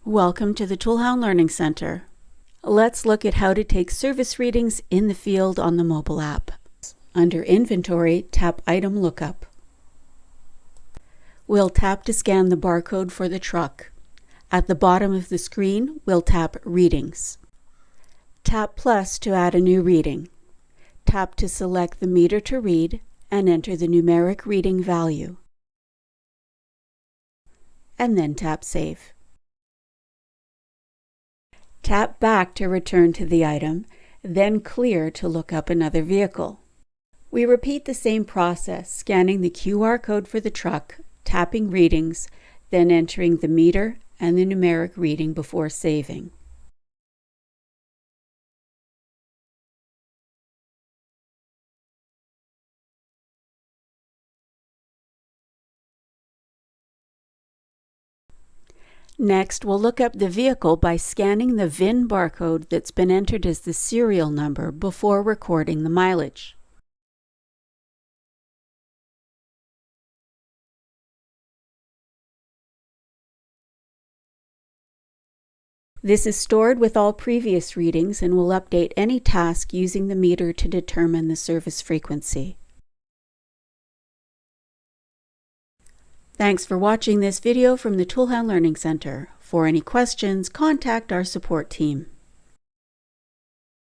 Welcome to the ToolHound Learning Center. Let's look at how to take service readings in the field on the mobile app. Under Inventory, tap Item Lookup. We'll tap to scan the barcode for the truck. At the bottom of the screen, we'll tap Readings. Tap Plus to add a new reading. Tap to select the meter to read and enter the numeric reading value. And then tap Save. Tap back to return to the item, then clear to look up another vehicle. We repeat the same process, scanning the QR code for the truck, tapping Readings, then entering the meter and the numeric reading before saving. Next, we'll look up the vehicle by scanning the VIN barcode that's been entered as the serial number before recording the mileage. This is stored with all previous readings and will update any task using the meter to determine the service frequency. Thanks for watching this video from the ToolHound Learning Center. For any questions, contact our support team.